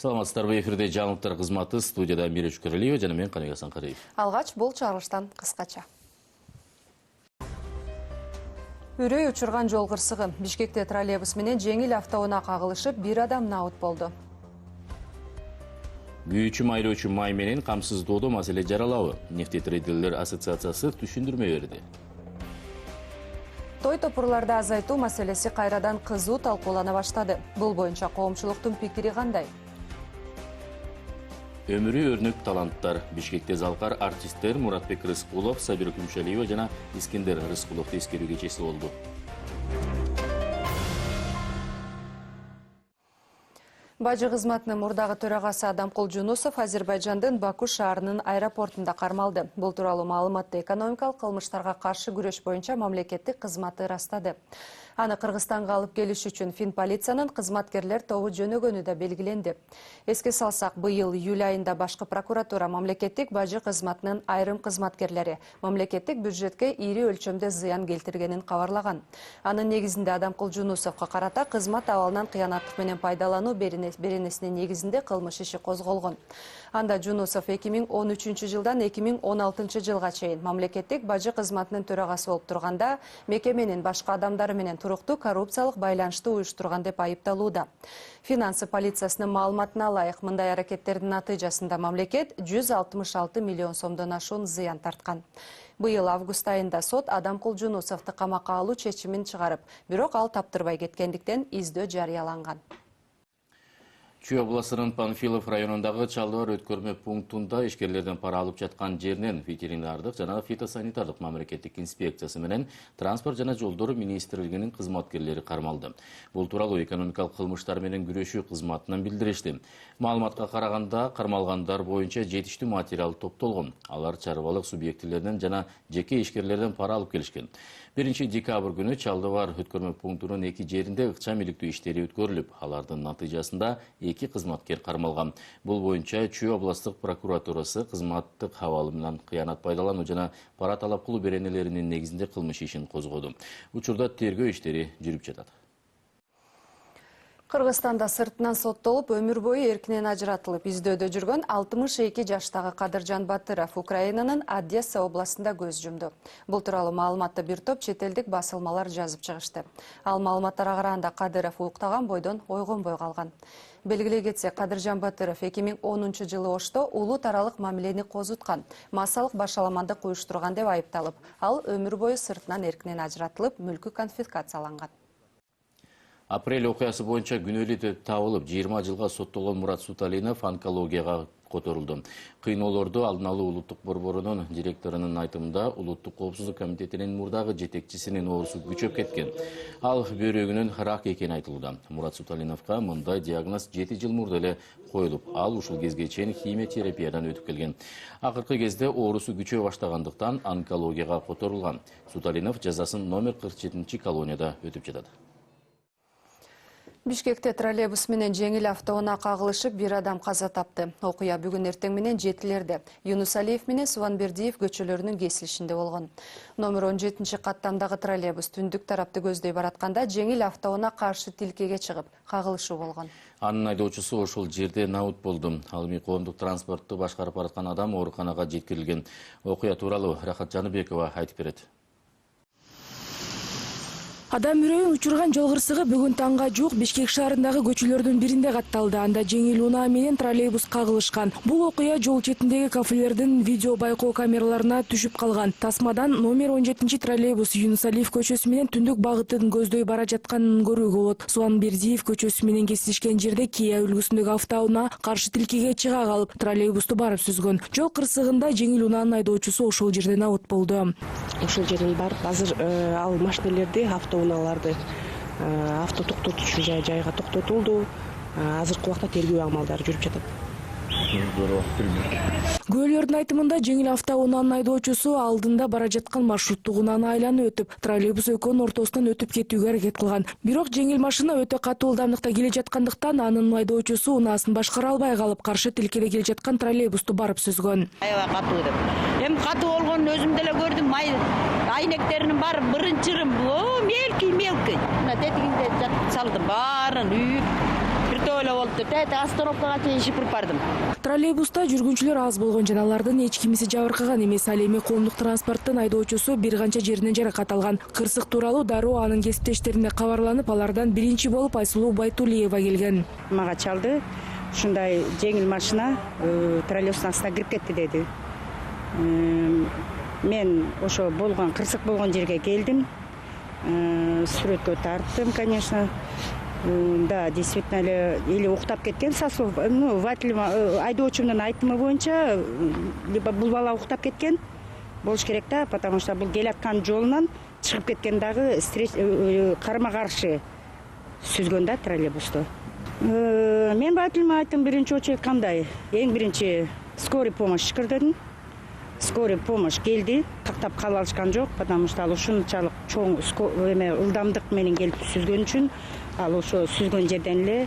Саламатсыздарбы, эфирде жаңылыктар кызматы, студияда Миреш Көрөлиева жана мен Каныбек Асанкариев. Алгач бул чыгарылыштан кыскача. Үрөй учурган жол кырсыгы. Бишкекте троллейбус менен жеңил автоунаа кагылышып, бир адам наут болду. Күйүүчү майлоочу май менен камсыздоодо маселе жаралабы. Нефтетрейдерлер ассоциациясы түшүндүрмө берди. Той топурларды азайтуу маселеси кайрадан кызуу талкуулана баштады. Бул боюнча коомчулуктун пикири кандай? Өмүрү өрнөк таланттар. Бишкекте залкар артисттер Муратбек Рыскулов, Сабира Күмшалиева жана Искендер Рыскуловду эскерүү кечеси болду. Бажы кызматынын мурдагы төрагасы Адамкул Жунусов Азербайжандын Баку шаарынын аэропортунда кармалды. Бул тууралуу маалыматты экономикалык кылмыштарга каршы күрөш боюнча мамлекеттик кызматы ырастады. Аны Кыргызстанга алып келиш үчүн Фин полициянын кызматкерлер тобу жөнөгөнү да белгиленди. Эске салсак, быйыл июль айында башкы прокуратура мамлекеттик бажы кызматынын айрым кызматкерлери мамлекеттик бюджетке ири өлчөмдө зыян келтиргенин кабарлаган. Анын негизинде Адамкул Жунусовго карата кызмат абалынан кыянаттык менен пайдалануу беренесинин негизинде кылмыш иши козголгон. Анда Жунусов 2013 жылдан 2016 жылга чейин мамлекеттик бажы кызматынын төрагасы болуп турганда мекеменин башка адамдары менен туруктуу коррупциялык байланышты уюштурган деп айыпталууда. Финансы полициясынын маалыматына ылайык, мындай аракеттердин натыйжасында мамлекет 166 миллион сомдон ашуун зыян тарткан. Быйыл август айында сот Адамкул Жунусовду камакка алуу чечимин чыгарып, бирок ал таптырбай кеткендиктен издөө жарыяланган. Чүй областынын Панфилов районундагы чалдыбар өткөрмө пунктунда ишкерлерден пара алып жаткан жеринен ветеринардык жана фитосанитардык мамлекеттик инспекциясы менен транспорт жана жолдор министрлигинин кызматкерлери кармалды. Бул тууралуу экономикалык кылмыштар менен күрөшүү кызматынан билдиришти. Маалыматка караганда, кармалгандар боюнча жетиштүү материал топтолгон. Алар чарбалык субъектилерден жана жеке ишкерлерден пара алып келишкен. 1 декабрь күнү чалдыбар өткөрмө пунктунун 2 жеринде ыкчам иликтөө иштери өткөрүлүп, алардын натыйжасында 2 кызматкер кармалган. Бул боюнча Чүй областык прокуратурасы кызматтык абалы менен кыянат пайдалануу жана пара талап кылуу беренелеринин негизинде кылмыш ишин козгоду. Учурда тергөө иштери жүрүп жатат. Кыргызстанда сыртынан соттолуп, өмүр бою эркинен ажыратылып, издөөдө жүргөн 62 жаштагы Кадыржан Батыров Украинанын Одесса областында көз жумду. Бул тууралуу маалыматты бир топ чет элдик басылмалар жазып чыгышты. Ал маалыматтарга караганда Кадыров уктаган бойдон ойгонбой калган. Белгилей кетсек, Кадыржан Батыров 2010 жылы Ошто улут аралык мамилени козуткан, массалык башаламандык уюштурган деп айыпталып, ал өмүр бою сыртынан эркинен ажыратылып, мүлкү конфискацияланган. Апрель окуясы боюнча күнөөлүү деп табылып, 20 жылга соттолгон Мурат Суталинов онкологияга которулду. Кыйноолорду алдын алуу улуттук борборунун директорунун айтымында, улуттук коопсуздук комитетинин мурдагы жетекчисинин оорусу күчөп кеткен. Ал бөйрөгүнүн рак экени айтылууда. Мурат Суталиновго мындай диагноз 7 жыл мурда эле коюлуп, ал ушул кезге чейин химиотерапиядан өтүп келген. Акыркы кезде оорусу күчөй баштагандыктан онкологияга которулган. Суталинов жазасын номер 47 колонияда өтүп жатат. Бишкекте троллейбус менен жеңил автоунаа кагылышып, бир адам каза тапты. Окуя бүгүн эртең менен жетилерде Юнусалиев менен Суванбердиев көчөлөрүнүн кесилишинде болгон. Номер 17 каттамдагы троллейбус түндүк тарапты көздөй баратканда жеңил автоунаа каршы тилкеге чыгып, кагылышуу болгон. Анын айдоочусу ошол жерде наут болду. Ал эми коомдук транспортту башкарып бараткан адам ооруканага жеткирилген. Окуя тууралуу Рахат Жаныбекова айтып берет. Адам үрөйүн учурган жол кырсыгы бүгүн таңга жуук Бишкек шаарындагы көчөлөрдүн биринде катталды. Анда жеңил унаа менен троллейбус кагылышкан. Бул окуя жол четиндеги кафелердин видео байкоо камераларына түшүп калган. Тасмадан номер 17 троллейбус Юнусалиев көчөсү менен түндүк багытын көздөй бара жатканын көрүүгө болот. Суванбердиев көчөсү менен кесилишкен жерде Kia үлгүсүндөгү автоунаа каршы тилкеге чыга калып, троллейбусту барып сүзгөн. Жол кырсыгында жеңил унаанын айдоочусу ошол жерде наут болду. Ошол жерден барып, азыр ал машинелерди автоунааларды авто токтотуучу жайга токтотулду. Азыркы убакта тергөө амалдары жүрүп жатат. Күбөлөрдүн айтымында жеңил автоунаанын айдоочусу алдында бара жаткан маршруттук унааны айланып өтүп, троллейбус экөөнүн ортосунан өтүп кетүүгө аракет кылган. Бирок жеңил машина өтө катуу ылдамдыкта келе жаткандыктан анын айдоочусу унаасын башкара албай калып, каршы тилкеде келе жаткан троллейбусту барып сүзгөн. Аябай катуу деп. Эми катуу болгонун өзүм деле көрдүм. Айнектеринин баары бырын-чырым, мелкий. Мына тетигинде салдым, баарын үйүп, бир төртөө эле болуптур да. Остановкага чейин шыпырып бардым. Троллейбуста жүргүнчүлөр аз болгон жана алардын эч кимиси жабыркаган эмес. Ал эми коомдук транспорттун айдоочусу бир канча жеринен жаракат алган. Кырсык тууралуу дароо анын кесиптештерине кабарланып, алардан биринчи болуп Айсулуу Байтулиева келген. Мага чалды, ушундай жеңил машина троллейбустун астына кирип кетти деди. Мен ошо болгон кырсык болгон жерге келдим. Сүрөткө тарттым, конечно. Да, действительно или уктап кеткен Сасов, айдоочумдун айтымы боюнча, либо бул бала уктап кеткен болуш керек да, потому что бул келаткан жолунан чыгып кеткен дагы карама-каршы сүзгөн да троллейбусту. Мен батилиме айттым, биринчи очередь кандай? Эң биринчи скорый помощь кирдим. Скорый помощь келди, тактап кала алышкан жок, потому что ал ушунчалык чоң ылдамдык менен келип сүзгөн үчүн ал ошо сүзгөн жерден эле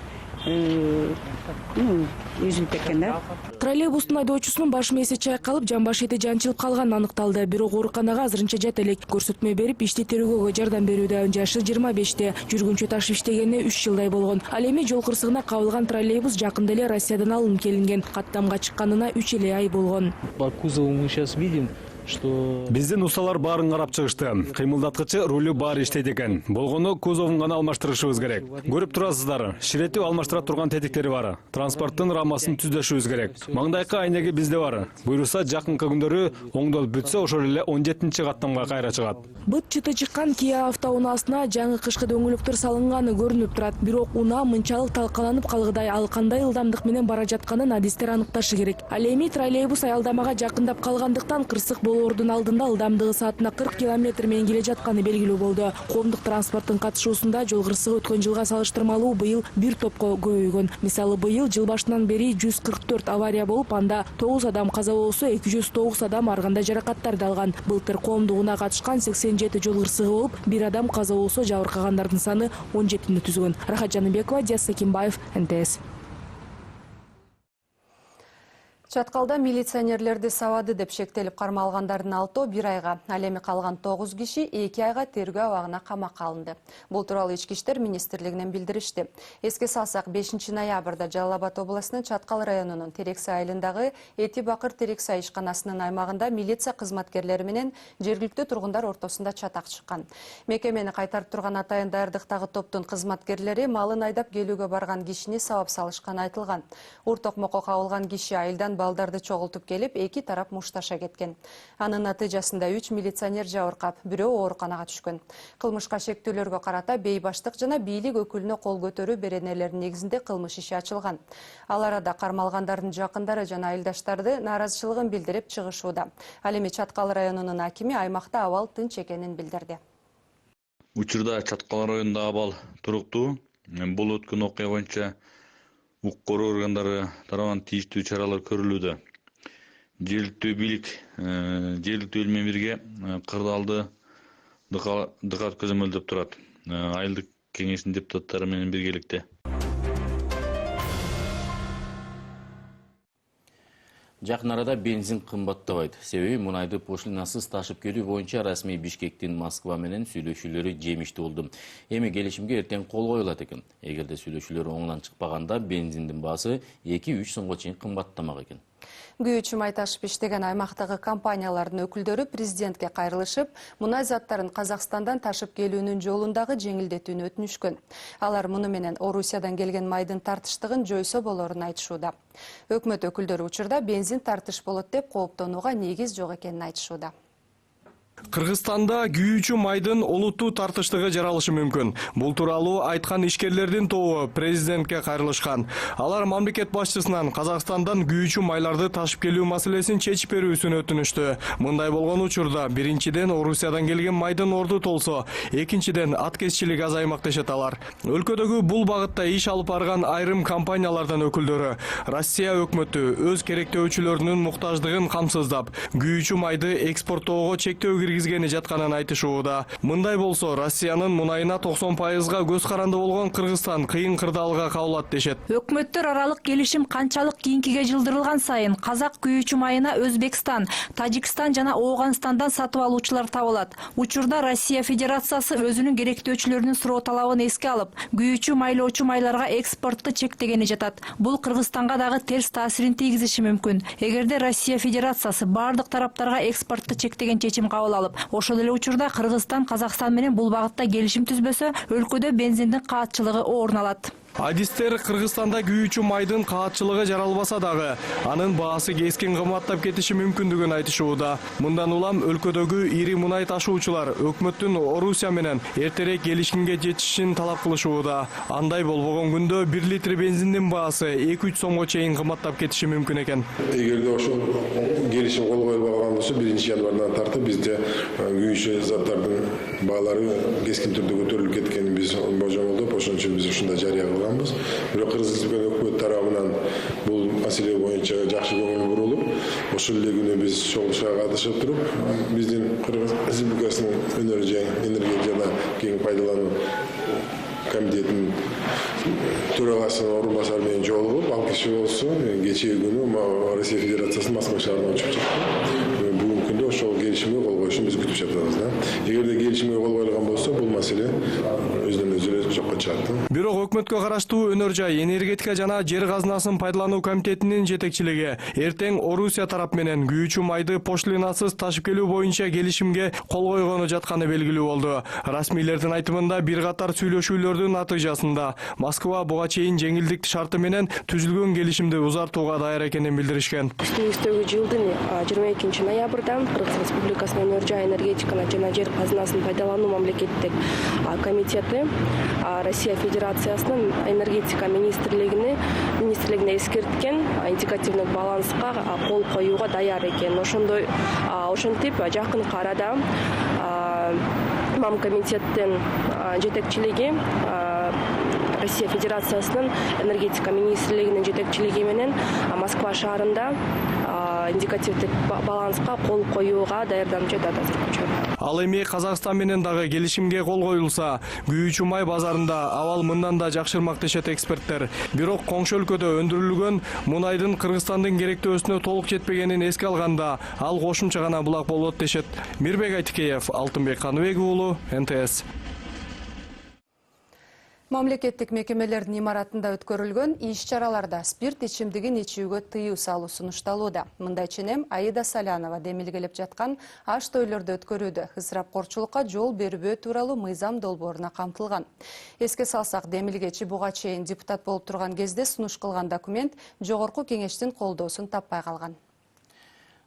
үзүлүп кеткен да. Троллейбустун айдоочусунун баш мээси чайкалып, жамбаш эти жанчылып калганы аныкталды. Бирок ооруканага азырынча жат элек. Көрсөтмө берип, ишти терөөгө жардам берүүдө. Жашы 25-те, жүргүнчү ташып иштегенине 3 жылдай болгон. Ал эми жол кырсыгына кабылган троллейбус жакында эле Россиядан алынып келинген. Каттамга чыкканына 3 эле ай болгон. По кузову мы сейчас видим, что биздин усталар баарын карап чыгышты. Кыймылдаткычы рулю баары иштейт экен. Болгону кузовун гана алмаштырышыбыз керек. Көрүп турасыздар, ширетип алмаштыра турган тетиктери бар. Транспорттун рамасын түздөшүбүз керек. Маңдайкы айнеги бизде бар. Буйруса жакынкы күндөрү оңдолуп бүтсө, ошол эле 17-чи каттамга кайра чыгат. Быт чыты чыккан Kia автоунаасына жаңы кышкы дөңгөлөктөр салынганы көрүнүп турат. Бирок унаа мынчалык талкаланып калгыдай, ал кандай ылдамдык менен бара жатканын адистер аныкташы керек. Ал эми троллейбус аялдамага жакындап калгандыктан кырсык болоордун алдында ылдамдыгы саатына 40 км менен келе жатканы белгилүү болду. Коомдук транспорттун катышуусунда жол кырсыгы өткөн жылга салыштырмалуу быйыл 1 топко көбөйгөн. Мисалы, быйыл жыл башынан бери 144 авария болуп, анда 9 адам каза болсо, 209 адам ар кандай жаракаттарды алган. Былтыр коомдугуна катышкан 87 жол кырсыгы болуп, 1 адам каза болсо, жабыркагандардын саны 17-ни түзгөн. Рахат Жаныбекова, Диас Сакимбаев, НТС. Чаткалда милиционерлерди сабады деп шектелип кармалгандардын 6-о 1 айга, ал эми калган 9 киши 2 айга тергөө абагына камакка алынды. Бул тууралуу Ички иштер министрлигинен билдиришти. Эске салсак, 5-ноябрда Жалал Абад областынын Чаткал районунун Терексай айылындагы Эти Бакыр Терексай ишканасынын аймагында милиция кызматкерлери менен жергиликтүү тургундар ортосунда чатак чыккан. Мекемени кайтарып турган атайын даярдыктагы топтун кызматкерлери малын айдап келүүгө барган кишини сабап салышканы айтылган. Ур токмокко кабылган киши айылдан балдарды чогултуп келип, эки тарап мушташа кеткен. Анын натыйжасында 3 милиционер жабыркап, бирөө ооруканага түшкөн. Кылмышка шектүүлөргө карата бейбаштык жана бийлик өкүлүнө кол көтөрүү беренелеринин негизинде кылмыш иши ачылган. Ал арада кармалгандардын жакындары жана айылдаштарды нааразычылыгын билдирип чыгышууда. Ал эми Чаткал районунун акими аймакта абал тынч экенин билдирди. Учурда Чаткал районунда абал туруктуу. Бул өткөн окуя боюнча укук коргоо органдары тарабынан тийиштүү чаралар көрүлүүдө. Жергиликтүү бийлик жергиликтүү эл менен бирге кырдаалды дыкат көзөмөлдөп турат. Айылдык кеңештин депутаттары менен биргеликте. Жакын арада бензин кымбаттабайт. Себеби мунайды пошлинасыз ташып келүү боюнча расмий Бишкектин Москва менен сүйлөшүүлөрү жемиштүү болду. Эми келишимге эртең кол коюлат экен. Эгерде сүйлөшүүлөр оңунан чыкпаганда бензиндин баасы 2-3 сомго чейин кымбаттамак экен. Күйүүчү май ташып иштеген аймактагы компаниялардын өкүлдөрү президентке кайрылышып, мунай заттарын Казакстандан ташып келүүнүн жолундагы жеңилдетүүнү өтүнүшкөн. Алар муну менен Орусиядан келген майдын тартыштыгын жойсо болорун айтышууда. Өкмөт өкүлдөрү учурда бензин тартыш болот деп кооптонууга негиз жок экенин айтышууда. Кыргызстанда күйүүчү майдын олуттуу тартыштыгы жаралышы мүмкүн. Бул тууралуу айткан ишкерлердин тобу президентке кайрылышкан. Алар мамлекет башчысынан Казакстандан күйүүчү майларды ташып келүү маселесин чечип берүүсүн өтүнүштү. Мындай болгон учурда биринчиден Орусиядан келген майдын орду толсо, экинчиден аткезчилик азаймак дешет алар. Өлкөдөгү бул багытта иш алып барган айрым компаниялардан өкүлдөрү Россия өкмөтү өз керектөөчүлөрүнүн муктаждыгын камсыздап, күйүүчү майды экспорттоого чектөө киргизгени жатканын айтышууда. Мындай болсо Россиянын мунайына 90%га көз каранды болгон Кыргызстан кыйын кырдаалга кабылат дешет. Өкмөттөр аралык келишим канчалык кийинкиге жылдырылган сайын казак күйүүчү майына Өзбекстан, Тажикстан жана Ооганстандан сатып алуучулар табылат. Учурда Россия Федерациясы өзүнүн керектөөчүлөрүнүн суроо талабын эске алып, күйүүчү майлоочу майларга экспортты чектегени жатат. Бул Кыргызстанга дагы терс таасирин тийгизиши мүмкүн. Эгерде Россия Федерациясы бардык тараптарга экспортты чектеген чечим кабыл алып, ошол эле учурда Кыргызстан Казакстан менен бул багытта келишим түзбөсө, өлкөдө бензиндин каатчылыгы орун алат. Адистер Кыргызстанда күйүүчү майдын каатчылыгы жаралбаса дагы, анын баасы кескин кымбаттап кетиши мүмкүндүгүн айтышууда. Мындан улам өлкөдөгү ири мунай ташуучулар өкмөттүн Орусия менен эртерээк келишимге жетишин талап кылышууда. Андай болбогон күндө 1 литр бензиндин баасы 2-3 сомго чейин кымбаттап кетиши мүмкүн экен. Эгерде ошол келишим кол коюлбаган болсо 1 январдан тартып бизде күйүүчү заттардын баалары кескин түрдө көтөрүлүп кеткенин биз божомолдоп, ошон үчүн биз ушундай жарыя кылганбыз. Бирок Кыргызстан өкмөт тарабынан бул маселе боюнча жакшы көңүл бурулуп, ошол эле күнү биз чогулушка катышып туруп, биздин Кыргыз Республикасынын энергия жана кең пайдалануу комитетинин төрагасынын орун басары менен жолугуп, ал киши болсо кечээ күнү Россия Федерациясынын Москва шаарына учуп чыкты. Бүгүнкү күндө ошол келишимге кол коюшун биз күтүп жатабыз да. Эгерде келишимге кол коюлган болсо, бул маселе өзүнөн өзү жокко чыгат. Бирок өкмөткө караштуу Өнөр жай энергетика жана жер казынасын пайдалануу комитетинин жетекчилиги эртең Орусия тарап менен күйүүчү майды пошлинасыз ташып келүү боюнча келишимге кол койгону жатканы белгилүү болду. Расмийлердин айтымында бир катар сүйлөшүүлөрдүн натыйжасында Москва буга чейин жеңилдик шарты менен түзүлгөн келишимди узартууга даяр экенин билдиришкен. Үстүбүздөгү жылдын 22 ноябрда Кыргыз Республикасынын Өнөр жай энергетиканы жана жер казынасын пайдалануу мамлекеттик комитети Россия Федерациясынын энергетика министрлигине эскерткен индикативдик баланска кол коюуга даяр экен. Ошентип жакынкы арада Мамкомитеттин жетекчилиги Россия Федерациясынын энергетика министрлигинин жетекчилиги менен Москва шаарында индикативдик баланска кол коюуга даярданып жатат азыркыча. Ал эми Казакстан менен дагы келишимге кол коюлса, күйүүчү май базарында абал мындан да жакшырмак дешет эксперттер. Бирок коңшу өлкөдө өндүрүлгөн мунайдын Кыргызстандын керектөөсүнө толук жетпегенин эске алганда, ал кошумча гана булак болот дешет. Мирбек Айтикеев, Алтынбек Каныбек уулу, НТС. Мамлекеттик мекемелердин имаратында өткөрүлгөн иш-чараларда спирт ичимдигин ичүүгө тыюу салуу сунушталууда. Мындай ченем Аида Салянова демилгелеп жаткан аш тойлорду өткөрүүдө ысырапкорчулукка жол бербөө тууралуу мыйзам долбооруна камтылган. Эске салсак, демилгечи буга чейин депутат болуп турган кезде сунуш кылган документ жогорку кеңештин колдоосун таппай калган.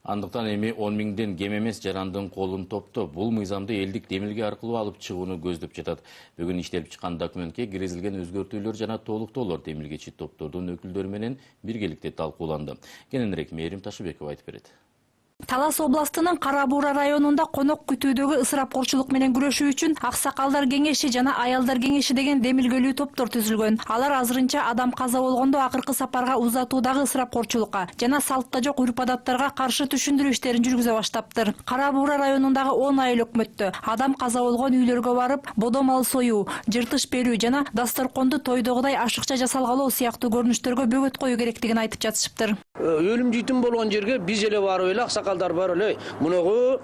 Андыктан эми 10 миңден кем эмес жарандын колун топтоп, бул мыйзамды элдик демилге аркылуу алып чыгууну көздөп жатат. Бүгүн иштелип чыккан документке киргизилген өзгөртүүлөр жана толуктоолор демилгечи топтордун өкүлдөрү менен биргеликте талкууланды. Кененирээк Мээрим Ташыбекова айтып берет. Талас областынын Кара Буура районунда конок күтүүдөгү ысырапкорчулук менен күрөшүү үчүн Аксакалдар кеңеши жана Аялдар кеңеши деген демилгелүү топтор түзүлгөн. Алар азырынча адам каза болгондо акыркы сапарга узатуудагы ысырапкорчулукка жана салтта жок үрп-адаттарга каршы түшүндүрүү иштерин жүргүзө баштаптыр. Кара Буура районундагы 10 айыл өкмөттө адам каза болгон үйлөргө барып, бодо мал союу, жыртыш берүү жана дасторконду тойдогудай ашыкча жасалгалоо сыяктуу көрүнүштөргө бөгөт коюу керектигин айтып жатышыптыр. Өлүм житим болгон жерге биз эле барып эле аксакалдар бар эле мунугу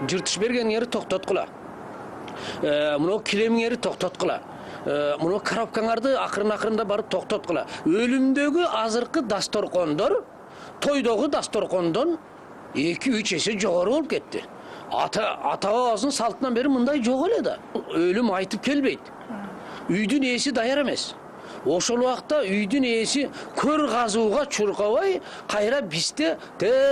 жыртыш бергениңерди токтоткула. Мунугу килемиңерди токтоткула. Мунугу коробкаңарды акырын-акырында барып токтоткула. Өлүмдөгү азыркы дасторкондор тойдогу дасторкондон 2-3 эсе жогору болуп кетти. Ата-бабабыздын салтынан бери мындай жок эле да. Өлүм айтып келбейт. Үйдүн ээси даяр эмес. Ошол убакта үйдүн ээси көр казууга чуркабай, кайра бизде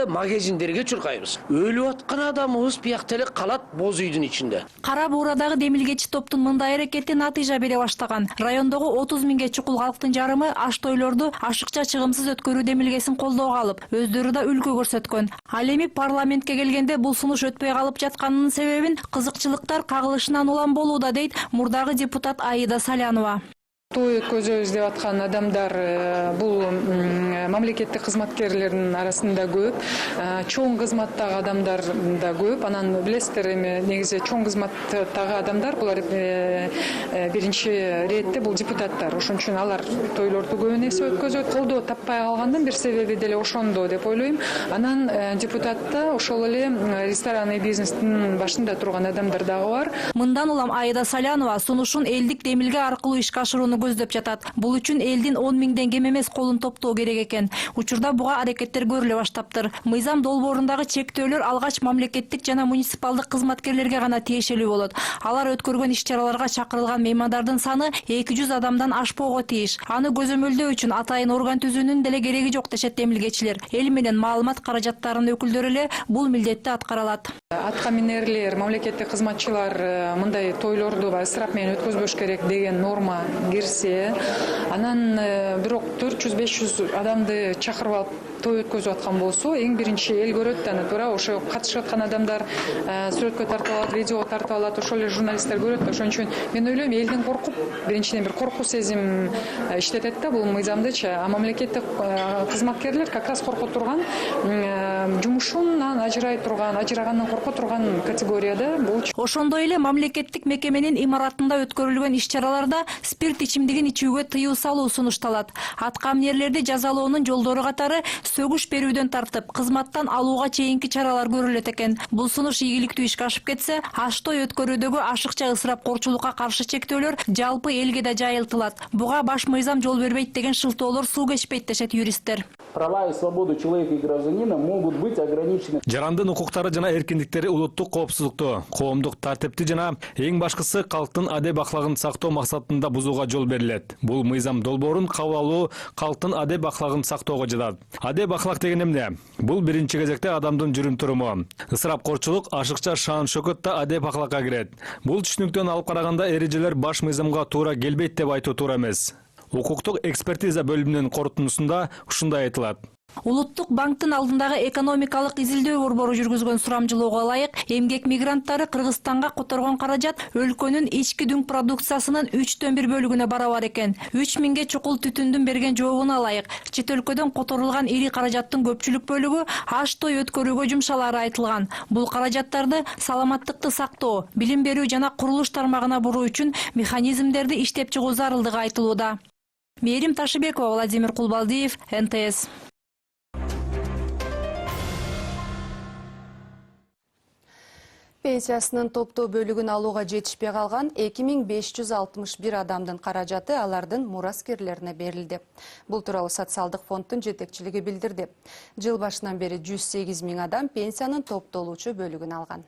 магазиндерге чуркайбыз. Өлүп аткан адамыбыз биякта эле калат боз үйдүн ичинде. Кара Буурадагы демилгечи топтун мындай аракети натыйжа бере баштаган. Райондогу 30 миңге чукул калктын жарымы аш тойлорду ашыкча чыгымсыз өткөрүү демилгесин колдоого алып, өздөрү да үлгү көрсөткөн. Ал эми парламентке келгенде бул сунуш өтпөй калып жатканынын себебин кызыкчылыктар кагылышынан улам болууда дейт мурдагы депутат Аида Салянова. Той өткөзөбүз деп аткан адамдар бул мамлекеттик кызматкерлердин арасында көп, чоң кызматтагы адамдар да көп. Анан билесиздер, эми негизи чоң кызматтагы адамдар булар биринчи иретте бул депутаттар. Ошон үчүн алар тойлорду көп эсе өткөзөт. Колдоо таппай калгандын бир себеби деле ошондо деп ойлойм. Анан депутатта ошол эле ресторан бизнестин башында турган адамдар дагы бар. Мындан улам Айда Салянова сунушун элдик демилге аркылуу ишке ашырууну көздөп жатат. Бул үчүн элдин 10 миңден кем эмес колун топтоо керек экен. Учурда буга аракеттер көрүлө баштаптыр. Мыйзам долбоорундагы чектөөлөр алгач мамлекеттик жана муниципалдык кызматкерлерге гана тиешелүү болот. Алар өткөргөн иш-чараларга чакырылган меймандардын саны 200 адамдан ашпоого тийиш. Аны көзөмөлдөө үчүн атайын орган түзүүнүн деле кереги жок дешет демилгечилер. Эл менен маалымат каражаттарынын өкүлдөрү эле бул милдетти аткара алат. Атка минерлер, мамлекеттик кызматчылар мындай тойлорду ысырап менен өткөзбөш керек деген норма кирсе, анан бирок 400-500 адамды чакырып алып той өткөзүп аткан болсо, эң биринчи эл көрөт да, туура ошо катышып аткан адамдар сүрөткө тартып алат, видеого тартып алат, ошол эле журналисттер көрөт да. Ошон үчүн мен ойлойм, элдин коркуп, биринчиден бир коркуу сезим иштетет да бул мыйзамдычы. А мамлекеттик кызматкерлер как раз корко турган, жумушунан ажырай турган, ажырагандан корко турган категорияда бул. Ошондой эле мамлекеттик мекеменин имаратында өткөрүлгөн иш-чараларда спирт ичимдигин ичүүгө тыюу салуу сунушталат. Аткаминерлерди жазалоонун жолдору катары сөгүш берүүдөн тартып, кызматтан алууга чейинки чаралар көрүлөт экен. Бул сунуш ийгиликтүү ишке ашып кетсе, аштой өткөрүүдөгү ашыкча ысырапкорчулукка каршы чектөөлөр жалпы элге да жайылтылат. Буга баш мыйзам жол бербейт деген шылтоолор суу кечпейт дешет юристтер. Права и свободы человека и гражданина могут быть ограничены. Жарандын укуктары жана эркиндиктери улуттук коопсуздукту, коомдук тартипти жана эң башкысы калктын адеп аклагын сактоо максатында бузууга жол берилет. Бул мыйзам долбоорун кабыл алуу калктын адеп аклагын сактоого жатат. Адеп аклак деген эмне? Бул биринчи кезекте адамдын жүрүм-туруму. Ысырапкорчулук, ашыкча шаан шөкөт да адеп аклакка кирет. Бул түшүнүктөн алып караганда эрежелер баш мыйзамга туура келбейт деп айтуу туура эмес. Укуктук экспертиза бөлүмүнүн корутундусунда ушундай айтылат. Улуттук банктын алдындагы экономикалык изилдөө борбору жүргүзгөн сурамжылоого ылайык, эмгек мигранттары Кыргызстанга которгон каражат өлкөнүн ички дүң продукциясынын 1/3 бөлүгүнө барабар экен. 3000ге чукул түтүндүн берген жообуна ылайык, чет өлкөдөн которулган ири каражаттын көпчүлүк бөлүгү аш той өткөрүүгө жумшалары айтылган. Бул каражаттарды саламаттыкты сактоо, билим берүү жана курулуш тармагына буруу үчүн механизмдерди иштеп чыгуу зарылдыгы айтылууда. Мээрим Ташыбекова, Владимир Кулбалдиев, НТС. Пенсиясынын топтоо бөлүгүн алууга жетишпей калган 2561 адамдын каражаты алардын мураскерлерине берилди. Бул тууралуу социалдык фонддун жетекчилиги билдирди. Жыл башынан бери 108 000 адам пенсиянын топтолуучу бөлүгүн алган.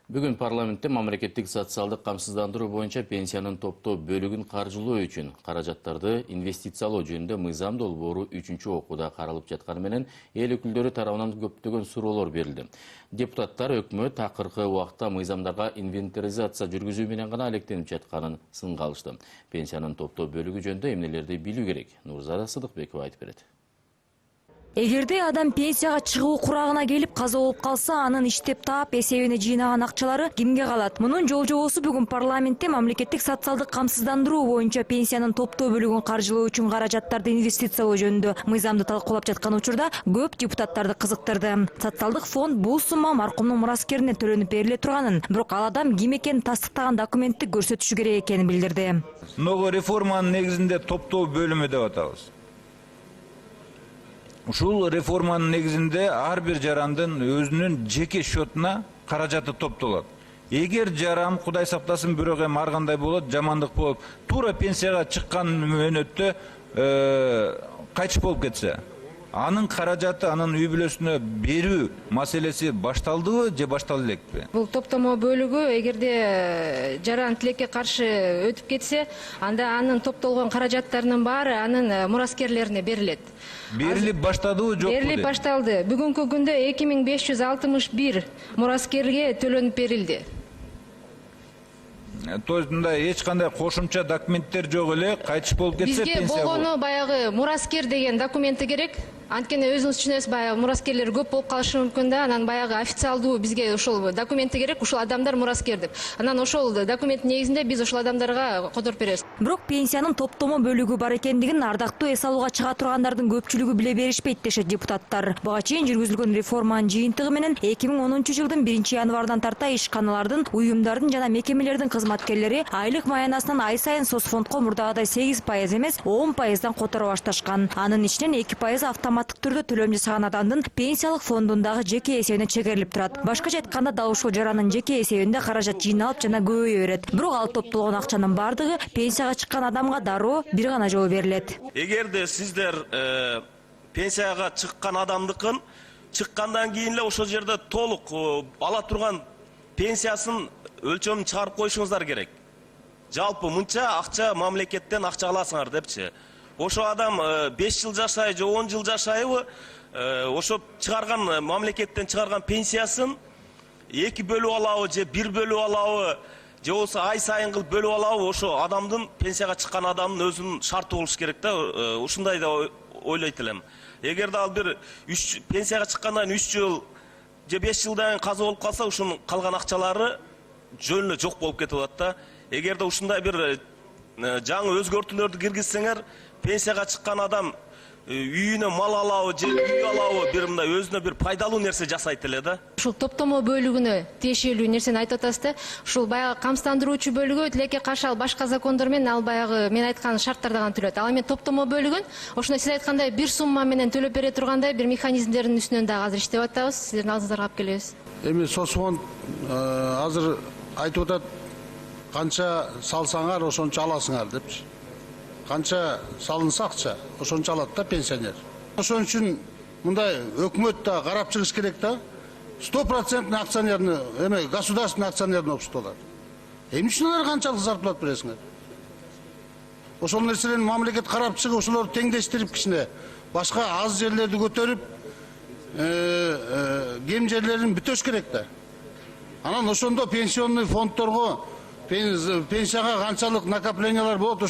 Бүгүн парламентте мамлекеттик социалдык камсыздандыруу боюнча пенсиянын топтоо бөлүгүн каржылоо үчүн каражаттарды инвестициялоо жөнүндө мыйзам долбоору 3-окууда каралып жатканы менен эл өкүлдөрү тарабынан көптөгөн суроолор берилди. Депутаттар өкмөт акыркы убакта мыйзамдарга инвентаризация жүргүзүү менен гана алектенип жатканын сынга алышты. Пенсиянын топтоо бөлүгү жөнүндө эмнелерди билүү керек? Нурзада Сыдыкбекова айтып берет. Эгерде адам пенсияга чыгуу курагына келип каза болуп калса, анын иштеп таап эсебине жыйнаган акчалары кимге калат? Мунун жол-жобосу бүгүн парламентте мамлекеттик социалдык камсыздандыруу боюнча пенсиянын топтоо бөлүгүн каржылоо үчүн каражаттарды инвестициялоо жөнүндө мыйзамды талкуулап жаткан учурда көп депутаттарды кызыктырды. Социалдык фонд бул сумма маркумдун мураскерине төлөнүп бериле турганын, бирок ал адам ким экенин тастыктаган документти көрсөтүшү керек экенин билдирди. Много реформанын негизинде топтоо бөлүмү деп атабыз. Ушул реформанын негизинде ар бир жарандын өзүнүн жеке счетуна каражаты топтолот. Эгер жаран Кудай сактасын бирок эми ар кандай болот, жамандык болуп, туура пенсияга чыккан мөөнөттө кайтыш болуп кетсе, анын каражаты анын үй бүлөсүнө берүү маселеси башталдыбы же баштала элекпи? Бул топтомо бөлүгү эгерде жаран тилекке каршы өтүп кетсе, анда анын топтолгон каражаттарынын баары анын мураскерлерине берилет. Берилип баштадыбы жокпу? Берилип башталды. Бүгүнкү күндө 2561 мураскерге төлөнүп берилди. То есть мындай эч кандай кошумча документтер жок эле, кайтыш болуп кетсе пенсия. Бизге болгону баягы мураскер деген документи керек. Анткени өзүңүз түшүнөсүз, баягы мураскерлер көп болуп калышы мүмкүн да. Анан баягы официалдуу бизге ошол документи керек, ушул адамдар мураскер деп. Анан ошол документ негизинде биз ошол адамдарга которуп беребиз. Бирок пенсиянын топтомо бөлүгү бар экендигин ардактуу эс алууга чыга тургандардын көпчүлүгү биле беришпейт дешет депутаттар. Буга чейин жүргүзүлгөн реформанын жыйынтыгы менен 2010-жылдын 1-январынан тарта ишканалардын, уюмдардын жана мекемелердин кызматкерлери айлык маянасынан ай сайын соцфондко мурдагыдай 8% эмес 10%дан которо башташкан. Анын ичинен 2% автоматтык түрдө төлөм жасаган адамдын пенсиялык фондундагы жеке эсебине чегерилип турат. Башкача айтканда дал ушул жаранын жеке эсебинде каражат жыйналып жана көбөйө берет. Бирок ал топтолгон акчанын бардыгы пенсияга чыккан адамга дароо бир гана жолу берилет. Эгерде сиздер пенсияга чыккан адамдыкын чыккандан кийин эле ошол жерде толук ала турган пенсиясын өлчөмүн чыгарып коюшуңуздар керек. Жалпы мынча акча мамлекеттен акча аласыңар депчи. Ошо адам 5 жыл жашай же 10 жыл жашайбы, ошо чыгарган мамлекеттен чыгарган пенсиясын 2 бөлүп алабы же 1 бөлүп алабы же болсо ай сайын кылып бөлүп алабы, ошо адамдын пенсияга чыккан адамдын өзүнүн шарты болуш керек да. Ушундай да ойлойт элем. Эгерде ал бир пенсияга чыккандан 3 жыл же 5 жылдан каза болуп калса, ушунун калган акчалары жөнүнө жок болуп кетип атат да. Эгерде ушундай бир жаңы өзгөртүүлөрдү киргизсеңер, пенсияга чыккан адам үйүнө мал алабы же үй алабы, бир мындай өзүнө бир пайдалуу нерсе жасайт эле да. Ушул топтомо бөлүгүнө тиешелүү нерсени айтып атасыз да. Ушул баягы камсыздандыруучу бөлүгү тилекке каршы ал башка закондор менен ал баягы мен айткан шарттарда гана төлөт. Ал эми топтомо бөлүгүн ошондой сиз айткандай бир сумма менен төлөп бере тургандай бир механизмдердин үстүнөн дагы азыр иштеп атабыз. Сиздердин алдыңыздарга алып келебиз. Эми соцфонд азыр айтып атат, канча салсаңар ошончо аласыңар депчи. Канча салынса акча ошончо алат да пенсионер. Ошон үчүн мындай өкмөт да карап чыгыш керек да. 100% акционерный, эме государственный акционерный обществолор. Эмне үчүн алар канчалык зарплат бересиңер? Ошол нерселерди мамлекет карап чыгып, ошолорду теңдештирип кичине башка аз жерлерди көтөрүп, кем жерлерин бүтөш керек да. Анан ошондо пенсионный фондторго пенсияга канчалык накоплениялар болот,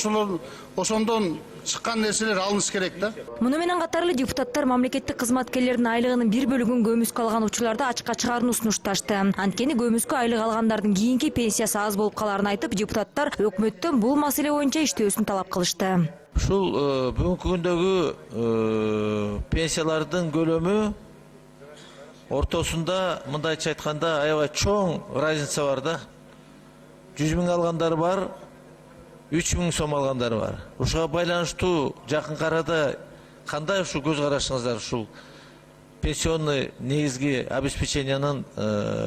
ошондон чыккан нерселер алыныш керек да. Муну менен катар эле депутаттар мамлекеттик кызматкерлердин айлыгынын бир бөлүгүн көмүскө алган учурларды ачыкка чыгарууну сунушташты. Анткени көмүскө айлык алгандардын кийинки пенсиясы аз болуп каларын айтып, депутаттар өкмөттөн бул маселе боюнча иштөөсүн талап кылышты. Ушул бүгүнкү күндөгү пенсиялардын көлөмү ортосунда мындайча айтканда аябай чоң разница бар да. 100 000 алгандары бар, 3 000 сом алгандары бар. Ушуга байланыштуу жакын арада кандай ушул көз карашыңыздар ушул пенсионный негизги обеспечениянын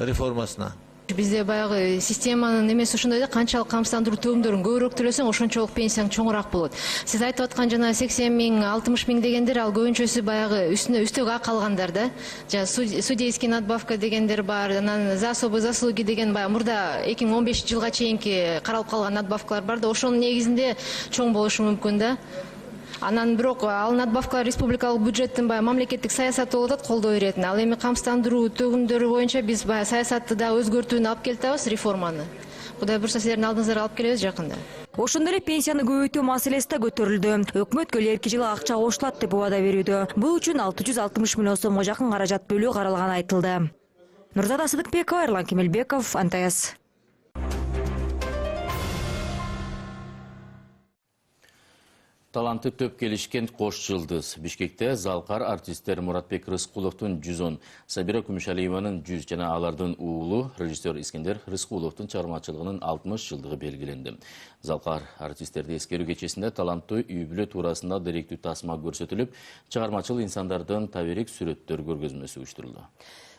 реформасына? Бизде баягы системанын эмеси ушундай да, канчалык камсыздандыруу төлөмдөрүн көбүрөөк төлөсөң, ошончолук пенсияң чоңураак болот. Сиз айтып аткан жана 80 000, 60 000 дегендер ал көбүнчөсү баягы үстөк акы алгандар да. Жана судейский надбавка дегендер бар, анан за особые заслуги деген баягы мурда 2015 жылга чейинки каралып калган надбавкалар бар да, ошонун негизинде чоң болушу мүмкүн да. Анан бирок ал надбавка республикалык бюджеттин баягы мамлекеттик саясаты болуп атат, колдоо беретін. Ал эми камсыздандыруу төгүмдөрү боюнча биз баягы саясатты да өзгөртүүнү алып келатабыз, реформаны. Кудай буюрса сиздердин алдыңыздарга алып келебиз жакында. Ошондой эле пенсияны көбөйтүү маселеси да көтөрүлдү. Өкмөт келерки жылы акча кошулат деп убада берүүдө. Бул үчүн 660 миллион сомго жакын каражат бөлүү каралганы айтылды. Нурзада Сыдыкбекова, Эрлан Кемелбеков, НТС. Таланты төп келишкен кош жылдыз. Бишкекте залкар артисттер Муратбек Рыскуловдун 110, Сабира Күмүшалиеванын 100 жана алардын уулу режиссер Искендер Рыскуловдун чыгармачылыгынын 60 жылдыгы белгиленди. Залкар артисттерди эскерүү кечесинде таланттуу үй бүлө туурасында деректүү тасма көрсөтүлүп, чыгармачыл инсандардын таберик сүрөттөр көргөзмөсү уюштурулду.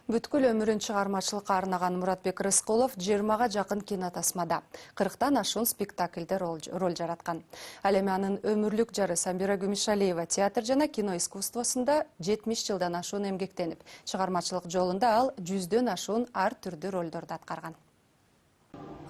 Бүткүл өмүрүн чыгармачылыкка арнаган Муратбек Рыскулов 20га жакын кинотасмада, 40тан ашуун спектакльде роль жараткан. Ал эми анын өмүрлүк жары Сабира Күмүшалиева театр жана кино искусствосунда 70 жылдан ашуун эмгектенип, чыгармачылык жолунда ал 100дөн ашуун ар түрдүү ролдорду аткарган.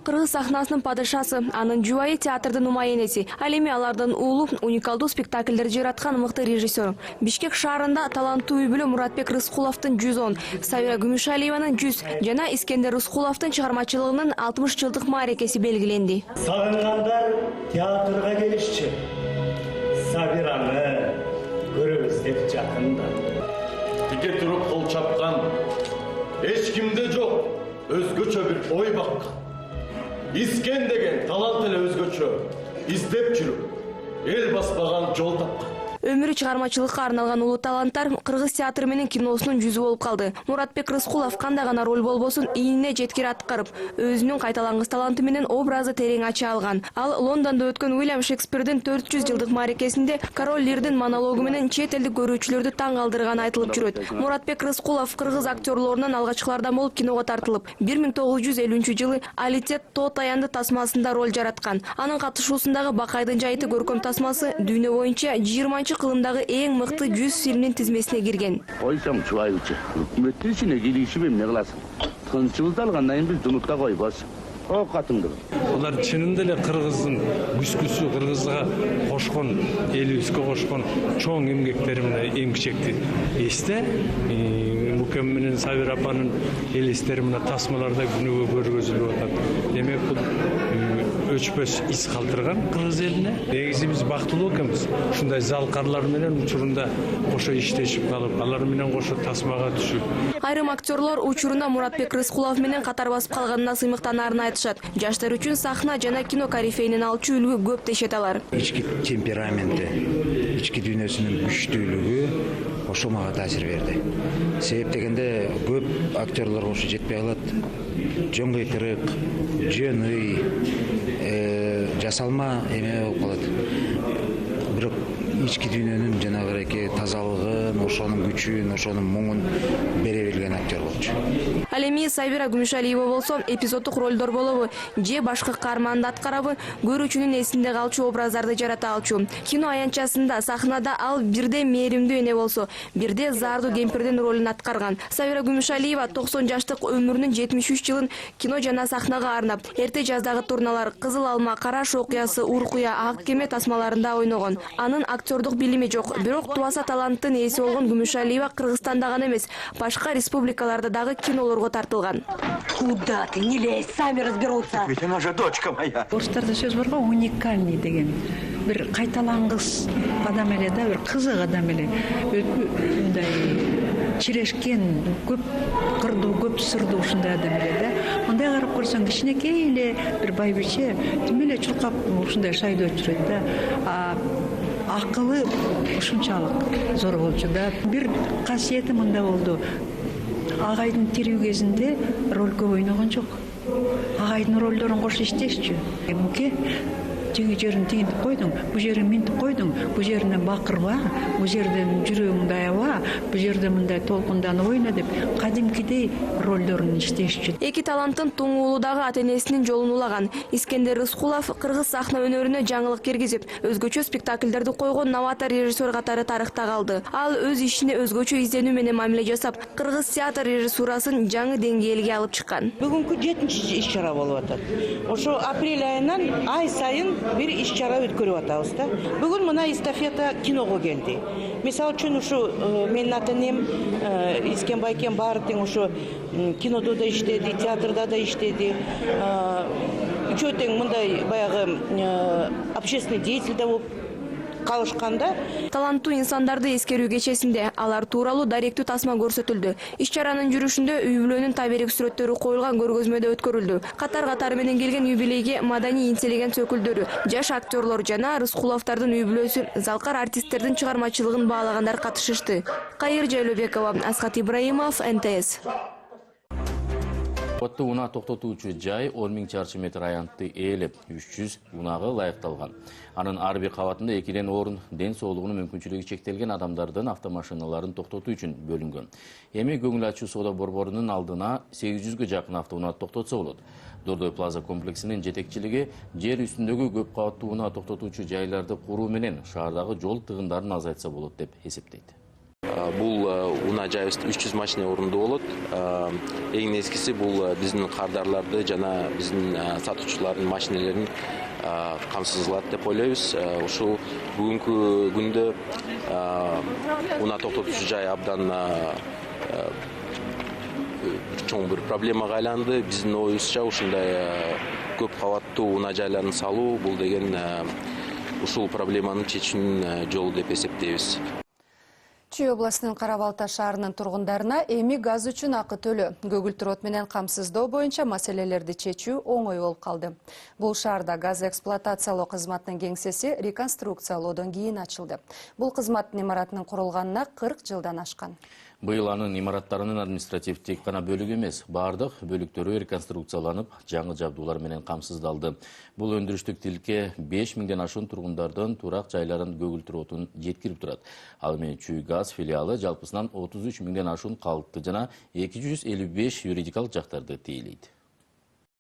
Кыргыз сахнасынын падышасы, анын жубайы театрдын умайенеси, ал эми алардын уулу уникалдуу спектакльдерди жараткан мыкты режиссер. Бишкек шаарында таланттуу үй бүлө Муратбек Рыскуловдун 110, Сабира Күмүшалиеванын 100 жана Искендер Рыскуловдун чыгармачылыгынын 60 жылдык маарекеси белгиленди. Сагынгандар театрга келишчи. Сабираны көрөбүз сет жақында. Бике тұрып қол чапқан, ешкімде жоқ, өзгөчө бір ой баққан. Искен деген талант эле өзгөчө, издеп жүрүп, эл баспаган жол тапкан. Өмүрү чыгармачылыкка арналган улуу таланттар кыргыз театры менен киносунун жүзү болуп калды. Муратбек Рыскулов кандай гана роль болбосун ийине жеткире аткарып, өзүнүн кайталангыс таланты менен образды терең ача алган. Ал Лондондо өткөн Уильям Шекспирдин 400 жылдык мааракесинде Король Лирдин монологу менен чет элдик көрүүчүлөрдү таң калтырганы айтылып жүрөт. Муратбек Рыскулов кыргыз актерлорунан алгачкылардан болуп киного тартылып, 1950-жылы Алитет Тоот аянды тасмасында роль жараткан. Анын катышуусундагы Бакайдын жайыты көркөм тасмасы дүйнө боюнча 20 кылымдагы эң мыкты 100 фильмдин тизмесине кирген. Койсам чубайбычы. Өкмөттүн ичине киришип эмне кыласың? Тынчыбызды алгандан кийин биз жунутта койбос. Катыңды. Алар чынында эле кыргыздын күскүсү, кыргызга кошкон, элибизге кошкон чоң эмгектери менен эмгичекти эсте. Мукем менен Сабир апанын элестери менен тасмаларда күнүгө көргөзүлүп атат. Демек бул өчпөс из калтырган кыргыз элине. Негизи биз бактылуу экенбиз. Ушундай залкарлар менен учурунда кошо иштешип калып, алар менен кошо тасмага түшүп. Айрым актерлор учурунда Муратбек Рыскулов менен катар басып калганына сыймыктанаарын айтышат. Жаштар үчүн сахна жана кино корифейинен алчу үлгү көп дешет алар. Ички темпераменти, ички дүйнөсүнүн күчтүүлүгү ошо мага таасир берди. Себеп дегенде көп актерлор ошо жетпей калат. Жөн кыйкырык, жөн ый, жасалма эме болуп калат. Бирок ички дүйнөнүн жанагы тазалыгын, ошонун күчүн, ошонун муңун бере билген актер болчу. Ал эми Сабира Гүмүшалиева болсо эпизоддук ролдор болобу, же башкы каарманды аткарабы, көрүүчүнүн эсинде калчу образдарды жарата алчу. Кино аянтчасында, сахнада ал бирде мээримдүү эне болсо, бирде заардуу кемпирдин ролун аткарган. Сабира Гүмүшалиева 90 жаштык өмүрүнүн 73 жылын кино жана сахнага арнап, эрте жаздагы турналар, Кызыл алма, Караш окуясы, Уркуя, Ак кеме тасмаларында ойногон. Анын актердук билими жок, бирок туаса таланттын ээси болгон Гүмүшалиева Кыргызстанда гана эмес, башка республикаларда дагы кинолорго тартылган. Куда ты? Не лезь, сами разберутся. Ведь она же дочка моя. Орыстарда сөз бар го, уникальный деген. Бир кайталангыс адам эле да, бир кызык адам эле. Мындай чирешкен, көп кырдуу, көп сырдуу ушундай адам эле да. Мындай карап көрсөң кичинекей эле бир байбиче, тим эле чуркап ушундай шайды өчүрөт да. Акылы ушунчалык зор болчу да. Бир касиети мында болду. Агайдын тирүү кезинде роль көп ойногон жок. Агайдын ролдорун кошо иштешчү. Муке тиги жерин тигинтип койдуң, бу жерин минтип койдуң, бу жерине бакырба, бу жерден жүрөгүңдү аяба, бу жерде мындай толкунданып ойна деп кадимкидей ролдорун иштешчү. Эки таланттын туң уулу дагы ата-энесинин жолун улаган. Искендер Рыскулов кыргыз сахна өнөрүнө жаңылык киргизип, өзгөчө спектакльдерди койгон новатор режиссер катары тарыхта калды. Ал өз ишине өзгөчө изденүү менен мамиле жасап, кыргыз театр режиссурасын жаңы деңгээлге алып чыккан. Бүгүнкү 7-чи иш-чара болуп атат. Ошо апрель айынан ай сайын бир иш-чара өткөрүп атабыз да. Бүгүн мына эстафета киного келди. Мисалы үчүн ушу менин ата-энем Искен Байкен баары тең ушу кинодо да иштеди, театрда да иштеди. Үчөө тең мындай баягы общественный деятель да болуп калышканда. Таланттуу инсандарды эскерүү кечесинде алар тууралуу даректүү тасма көрсөтүлдү. Иш-чаранын жүрүшүндө үй бүлөнүн таберик сүрөттөрү коюлган көргөзмөдө өткөрүлдү. Катар-катары менен келген юбилейге маданий интеллигент өкүлдөрү, жаш актерлор жана Рыскуловдордун үй бүлөсү, залкар артисттердин чыгармачылыгын баалагандар катышышты. Кайыр Жайлообекова, Асхат Ибраимов, НТС. Отты унаа токтотуучу жай 10.000 чарчы метр аянтты ээлеп, 300 унаага ылайыкталган. Анын ар бир кабатында 2 орун ден соолугунун мүмкүнчүлүгү чектелген адамдардын автомашиналарын токтотуу үчүн бөлүнгөн. Эми көңүл ачуу соода борборунун алдына 800гө жакын автоунаа токтотсо болот. Дордой Плаза комплексинин жетекчилиги жер үстүндөгү көп кабаттуу унаа токтотуучу жайларды куруу менен шаардагы жол тыгындарын азайтса болот деп эсептейт. Бул унаа жайыбыз 300 машина орунду болот. Эң нескиси бул биздин кардарларды жана биздин сатуучулардын машинелерин камсыз кылат деп ойлойбуз. Ушул бүгүнкү күндө унаа токтотуучу жай абдан чоң бир проблемага айланды. Биздин оюбузча ушундай көп кабаттуу унаа жайларын салуу бул деген ушул проблеманы чечүүнүн жолу деп эсептейбиз. Чүй областынын Карабалта шаарынын тургундарына эми газ үчүн акы төлөө, көгүлтүр от менен камсыздоо боюнча маселелерди чечүү оңой болуп калды. Бул шаарда газ эксплуатациялоо кызматынын кеңсеси реконструкциялоодон кийин ачылды. Бул кызматтын имаратынын курулганына 40 жылдан ашкан. Быйыл анын имараттарынын административдик гана бөлүгү эмес, бардык бөлүктөрү реконструкцияланып, жаңы жабдуулар менен камсыздалды. Бул өндүрүштүк тилке 5000ден ашуун тургундардын турак жайларын көгүлтүр отун жеткирип турат. Ал эми Чүй газ филиалы жалпысынан 33.000ден ашуун калкты жана 255 юридикалык жактарды тейлейт.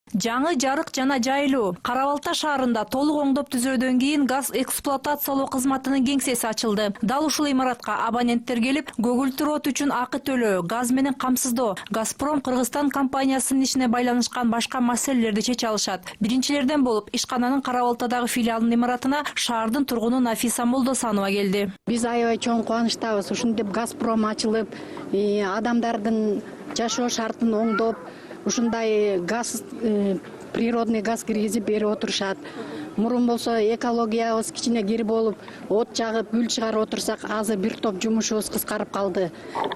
Жаңы жарык жана жайлуу Карабалта шаарында толук оңдоп түзөөдөн кийин газ эксплуатациялоо кызматынын кеңсеси ачылды. Дал ушул имаратка абоненттер келип, көгүлтүр от үчүн акы төлөө, газ менен камсыздоо, Газпром Кыргызстан компаниясынын ишине байланышкан башка маселелерди чече алышат. Биринчилерден болуп Ишкананын Карабалтадагы филиалынын имаратына шаардын тургуну Нафиса Молдосанова келди. Биз аябай чоң кубанычтабыз. Ушинтип Газпром ачылып, адамдардын жашоо шартын оңдоп, ушундай газ, природный газ киргизип берип отурушат. Мурун болсо экологиябыз кичине кир болуп, от жагып, гүл чыгарып отурсак, азыр бир топ жумушубуз кыскарып калды.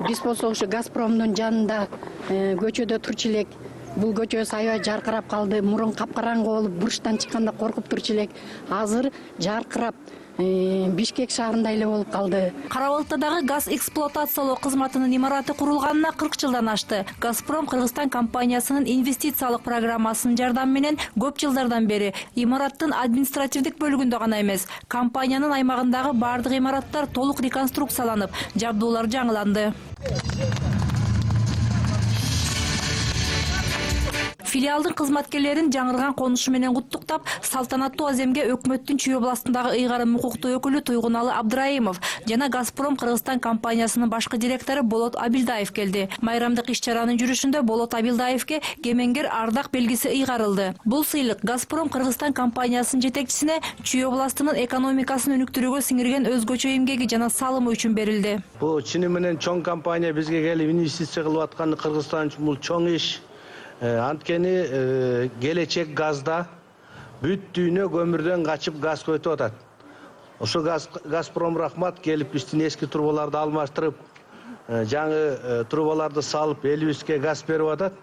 Биз болсо ушу Газпромдун жанында көчөдө турчу элек. Бул көчө аябай жаркырап калды. Мурун капкараңгы болуп, бурчтан чыкканда коркуп турчу элек. Азыр жаркырап Бишкек шаарында эле болуп калды. Карабалтадагы газ эксплуатациялоо кызматынын имараты курулганына 40 жылдан ашты. Газпром Кыргызстан компаниясынын инвестициялык программасынын жардамы менен көп жылдардан бери имараттын административдик бөлүгүндө гана эмес, компаниянын аймагындагы бардык имараттар толук реконструкцияланып, жабдуулар жаңыланды. Филиалдын кызматкерлерин жаңырган конушу менен куттуктап, салтанаттуу аземге өкмөттүн Чүй областындагы ыйгарым укуктуу өкүлү Туйгуналы Абдраимов жана Газпром Кыргызстан компаниясынын башкы директору Болот Абилдаев келди. Майрамдык иш-чаранын жүрүшүндө Болот Абилдаевке кемеңгер ардак белгиси ыйгарылды. Бул сыйлык Газпром Кыргызстан компаниясынын жетекчисине Чүй областынын экономикасын өнүктүрүүгө сиңирген өзгөчө эмгеги жана салымы үчүн берилди. Бул чыны менен чоң компания бизге келип инвестиция кылып атканы Кыргызстан үчүн бул чоң иш. Анткени келечек газда бүт дүйнө көмүрдөн качып газ өтүп атат. Ошо Газпром рахмат келип биздин эски трубаларды алмаштырып, жаңы трубаларды салып, элибизге газ берип атат.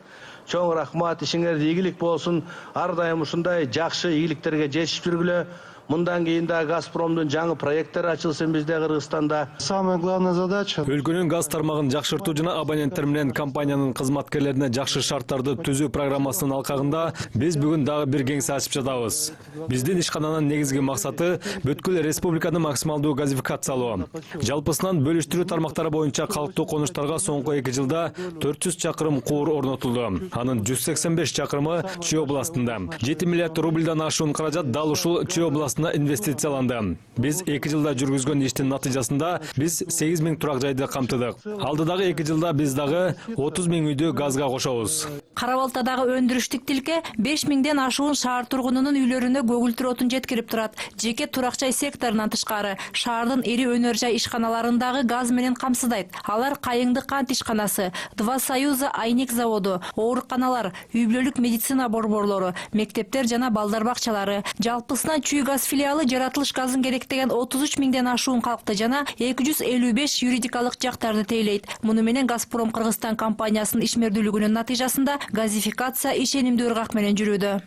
Чоң рахмат, ишиңерде ийгилик болсун. Ар дайым ушундай жакшы ийгиликтерге жетишип жүргүлө. Мындан кийин да Газпромдун жаңы проекттери ачылсын бизде Кыргызстанда. Самая главная задача өлкөнүн газ тармагын жакшыртуу жана абоненттер менен компаниянын кызматкерлерине жакшы шарттарды түзүү программасынын алкагында биз бүгүн дагы бир кеңсе ачып жатабыз. Биздин ишкананын негизги максаты бүткүл республиканы максималдуу газификациялоо. Жалпысынан бөлүштүрүү тармактары боюнча калктуу конуштарга соңку 2 жылда 400 чакырым куур орнотулду. Анын 185 чакырымы Чүй областында. 7 миллиард рубльдан ашуун каражат дал ушул Чүй областында инвестицияланды. Биз 2 жылда жүргүзгөн иштин натыйжасында биз 8000 турак жайды камтыдык. Алдыдагы 2 жылда биз дагы 30.000 үйдү газга кошобуз. Карабалтадагы өндүрүштүк тилке 5000ден ашуун шаар тургунунун үйлөрүнө көгүлтүр отун жеткирип турат. Жеке турак жай секторунан тышкары шаардын ири өнөр жай ишканаларындагы газ менен камсыздайт. Алар Кайыңды кант ишканасы, Два Союза айнек заводу, ооруканалар, үй бүлөлүк медицина борборлору, мектептер жана балдар бакчалары. Жалпысынан Чүй газ филиалы жаратылыш газын керектеген 33.000ден ашуун калкты жана 255 юридикалык жактарды тейлейт. Муну менен Газпром Кыргызстан компаниясынын ишмердүүлүгүнүн натыйжасында газификация ишенимдүү ыргак менен жүрүүдө.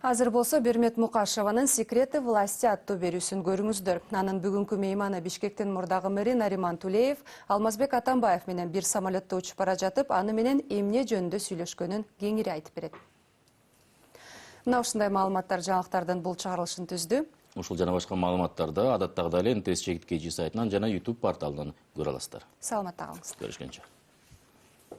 Азыр болсо Бермет Мукашеванын «Секреты власти» аттуу берүүсүн көрүңүздөр. Анын бүгүнкү мейманы Бишкектин мурдагы мэри Нариман Тулеев Алмазбек Атамбаев менен бир самолетто учуп бара жатып, аны менен эмне жөнүндө сүйлөшкөнүн кеңири айтып берет. Мына ушундай маалыматтар жаңылыктардын бул чыгарылышын түздү. Ушул жана башка маалыматтарды адаттагыдай эле НТС чегиткейчи сайтынан жана YouTube порталынан көрө аласыздар. Саламатта калыңыз. Көрүшкөнчө.